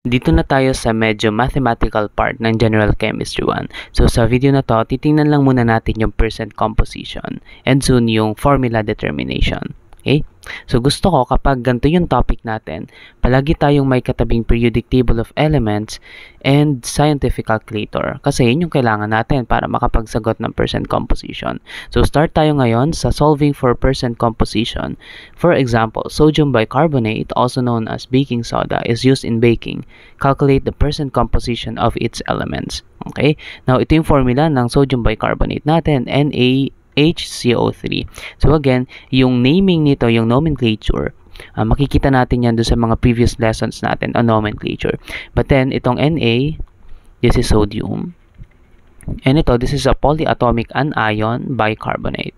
Dito na tayo sa medyo mathematical part ng General Chemistry 1. So sa video na to, titingnan lang muna natin yung percent composition and soon yung formula determination. Okay? So gusto ko kapag ganito yung topic natin, palagi tayong may katabing periodic table of elements and scientific calculator. Kasi yun yung kailangan natin para makapagsagot ng percent composition. So start tayo ngayon sa solving for percent composition. For example, sodium bicarbonate, also known as baking soda, is used in baking. Calculate the percent composition of its elements. Okay? Now ito yung formula ng sodium bicarbonate natin, NaHCO3. So again, yung naming nito, yung nomenclature, makikita natin yan doon sa mga previous lessons natin on nomenclature. But then, itong Na, this is sodium. And ito, this is a polyatomic anion bicarbonate.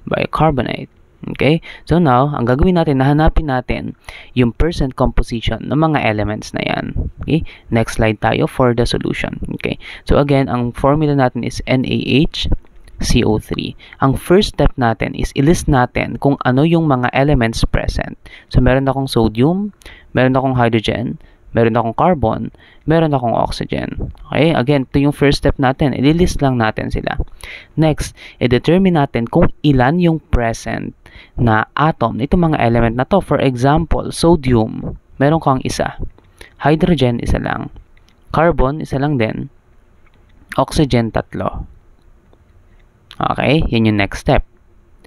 Bicarbonate. Okay? So now, ang gagawin natin, nahanapin natin yung percent composition ng mga elements na yan. Okay? Next slide tayo for the solution. Okay? So again, ang formula natin is NaHCO3. Ang first step natin is ilist natin kung ano yung mga elements present. So meron akong sodium, meron akong hydrogen, meron akong carbon, meron akong oxygen. Okay? Again, ito yung first step natin. Ililist lang natin sila. Next, i-determine natin kung ilan yung present na atom. Itong mga element na to. For example, sodium, meron kang isa. Hydrogen, isa lang. Carbon, isa lang din. Oxygen, tatlo. Okay, yan yung next step.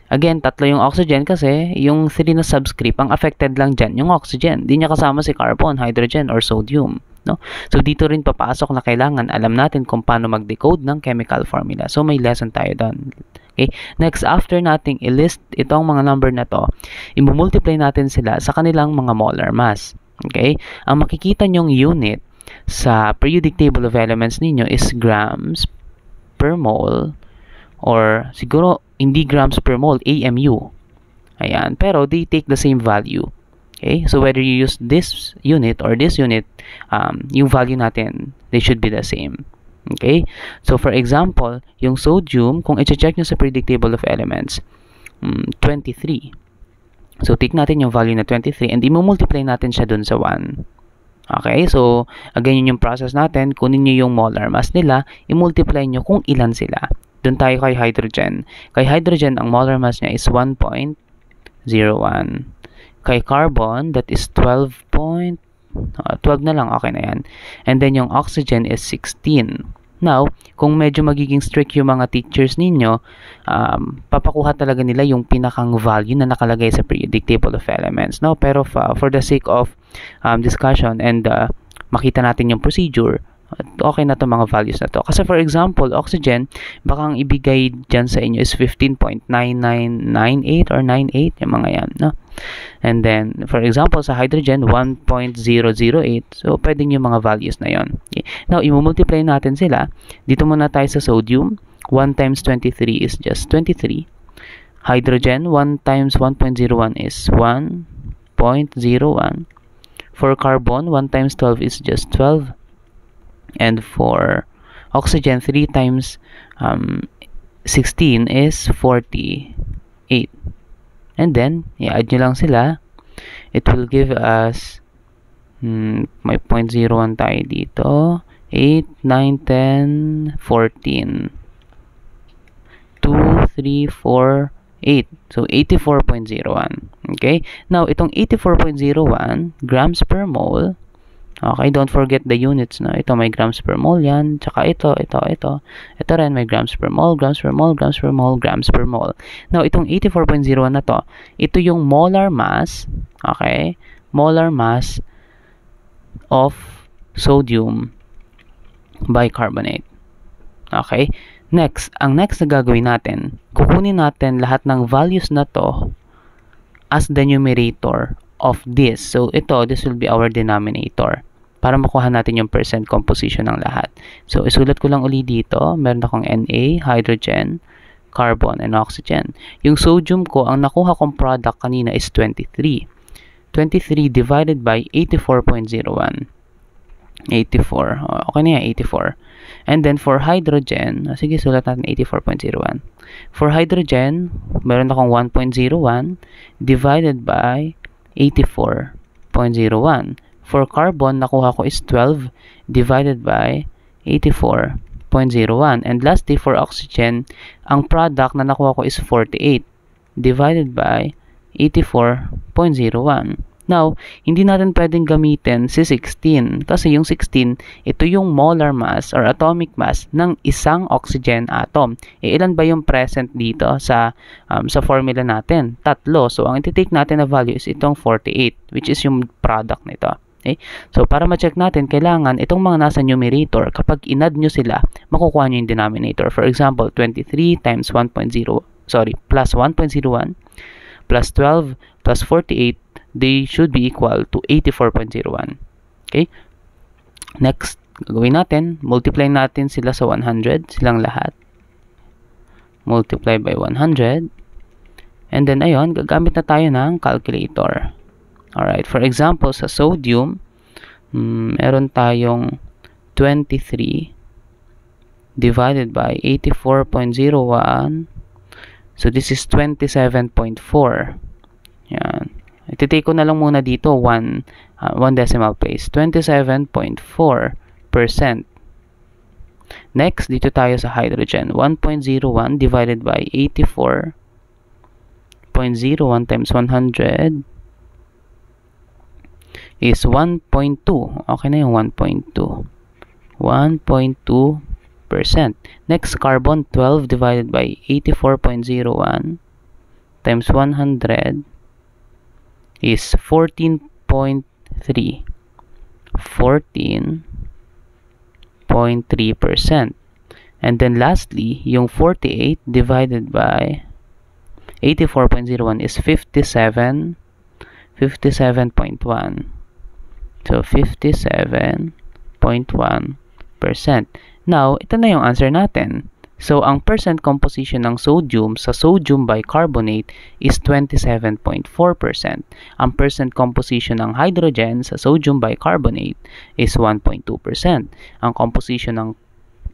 Again, tatlo yung oxygen kasi yung 3 na subscript, ang affected lang dyan, yung oxygen. Di niya kasama si carbon, hydrogen, or sodium. No? So, dito rin papasok na kailangan alam natin kung paano mag-decode ng chemical formula. So, may lesson tayo doon. Okay? Next, after nating i-list itong mga number na to, i-multiply natin sila sa kanilang mga molar mass. Okay? Ang makikita nyong unit sa periodic table of elements ninyo is grams per mole, or siguro hindi grams per mole, AMU. Ayan, pero they take the same value. Okay, so whether you use this unit or this unit, yung value natin, they should be the same. Okay, so for example, yung sodium, kung i-check nyo sa periodic table of elements, 23. So take natin yung value na 23 and i-multiply natin siya dun sa 1. Okay, so again, yun yung process natin. Kunin nyo yung molar mass nila, i-multiply nyo kung ilan sila. Doon tayo kay hydrogen. Kay hydrogen, ang molar mass niya is 1.01. Kay carbon, that is 12 na lang, okay na yan. And then yung oxygen is 16. Now, kung medyo magiging strict yung mga teachers ninyo, papakuha talaga nila yung pinakang value na nakalagay sa periodic table of elements. No? Pero for the sake of discussion and makita natin yung procedure, okay na to mga values na to. Kasi for example, oxygen, baka ang ibigay dyan sa inyo is 15.9998 or 98, yung mga yan. No? And then, for example, sa hydrogen, 1.008. So, pwedeng yung mga values na yon. Okay. Now, i-multiply natin sila. Dito muna tayo sa sodium. 1 times 23 is just 23. Hydrogen, 1 times 1.01 is 1.01. For carbon, 1 times 12 is just 12. And for oxygen, 3 times 16 is 48. And then, i-add nyo lang sila. It will give us, may 0.01 tayo dito. 8, 9, 10, 14. 2, 3, 4, 8. So, 84.01. Okay? Now, itong 84.01 grams per mole, okay, don't forget the units, no? Ito may grams per mole yan. Tsaka ito. Ito rin may grams per mole, grams per mole, grams per mole, grams per mole. Now, itong 84.01 na to, ito yung molar mass, okay? Molar mass of sodium bicarbonate. Okay? Next, ang next na gagawin natin, kukunin natin lahat ng values na to as the numerator of this. So, this will be our denominator para makuha natin yung percent composition ng lahat. So, isulat ko lang uli dito. Meron akong Na, hydrogen, carbon, and oxygen. Yung sodium ko, ang nakuha kong product kanina is 23. 23 divided by 84.01. 84. Okay na yan, 84. And then, for hydrogen, sige, sulat natin 84.01. For hydrogen, meron akong 1.01 divided by 84.01. For carbon, nakuha ko is 12 divided by 84.01. And lastly, for oxygen, ang product na nakuha ko is 48 divided by 84.01. Now, hindi natin pwedeng gamitin si 16 kasi yung 16, ito yung molar mass or atomic mass ng isang oxygen atom. Ilan ba yung present dito sa formula natin? 3. So, ang iti-take natin na value is itong 48, which is yung product nito. Okay? So, para ma-check natin, kailangan itong mga nasa numerator, kapag in-add nyo sila, makukuha nyo yung denominator. For example, 23 times 1.0, plus 1.01 plus 12 plus 48, they should be equal to 84.01. Okay? Next, gagawin natin, multiply natin sila sa 100, silang lahat. Multiply by 100. And then, ayun, gagamit na tayo ng calculator. Alright, for example, sa sodium, meron tayong 23 divided by 84.01. So, this is 27.4. Yan. Ititake ko na lang muna dito, 1 decimal place. 27.4%. Next, dito tayo sa hydrogen. 1.01 divided by 84.01 times 100 is 1.2. Okay na yung 1.2. 1.2%. Next, carbon, 12 divided by 84.01 times 100 is 14.3. 14.3%. And then lastly, yung 48 divided by 84.01 is 57.1. So 57.1%. Now, ito na yung answer natin. So, ang percent composition ng sodium sa sodium bicarbonate is 27.4%. Ang percent composition ng hydrogen sa sodium bicarbonate is 1.2%. Ang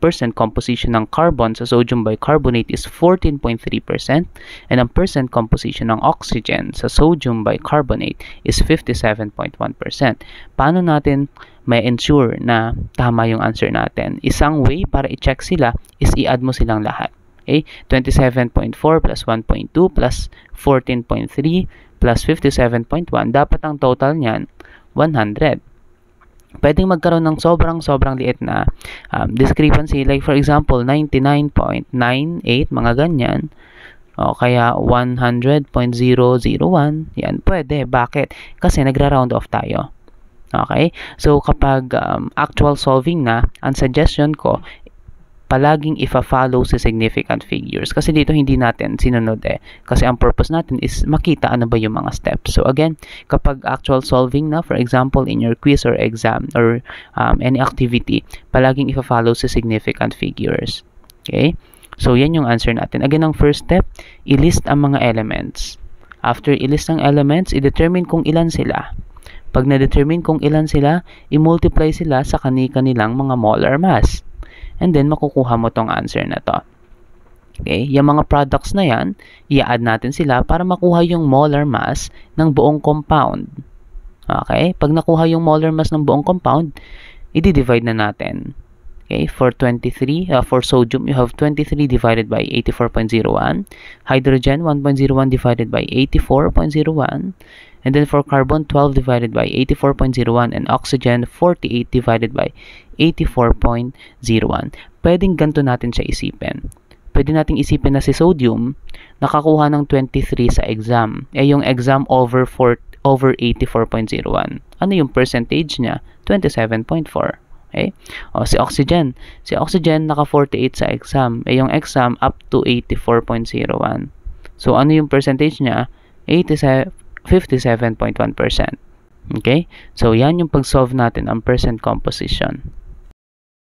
percent composition ng carbon sa sodium bicarbonate is 14.3%. And ang percent composition ng oxygen sa sodium bicarbonate is 57.1%. Paano natin may ensure na tama yung answer natin? Isang way para i-check sila is i-add mo silang lahat. Okay? 27.4 plus 1.2 plus 14.3 plus 57.1. Dapat ang total niyan 100. Pwedeng magkaroon ng sobrang liit na discrepancy. Like for example, 99.98, mga ganyan. O kaya 100.001. Yan, pwede. Bakit? Kasi nagra-round off tayo. Okay? So, kapag actual solving na, ang suggestion ko, palaging ifa-follow sa significant figures. Kasi dito hindi natin sinunod Kasi ang purpose natin is makita ano ba yung mga steps. So, again, kapag actual solving na, for example, in your quiz or exam or any activity, palaging ifa-follow sa significant figures. Okay? So, yan yung answer natin. Again, ang first step, i-list ang mga elements. After i-list ang elements, i-determine kung ilan sila. Pag na-determine kung ilan sila, i-multiply sila sa kani-kanilang mga molar mass. And then, makukuha mo tong answer na to. Okay? Yung mga products na yan, i-add natin sila para makuha yung molar mass ng buong compound. Okay? Pag nakuha yung molar mass ng buong compound, i-divide na natin. Okay? For sodium, you have 23 divided by 84.01. Hydrogen, 1.01 divided by 84.01. And then for carbon, 12 divided by 84.01. And oxygen, 48 divided by 84.01. Pwedeng ganito natin siya isipin. Pwede nating isipin na si sodium, nakakuha ng 23 sa exam. Yung exam over 84.01. Ano yung percentage niya? 27.4. Okay? O, si oxygen. Si oxygen, naka 48 sa exam. Yung exam, up to 84.01. So, ano yung percentage niya? 57.1%. Okay? So, yan yung pag-solve natin ang percent composition.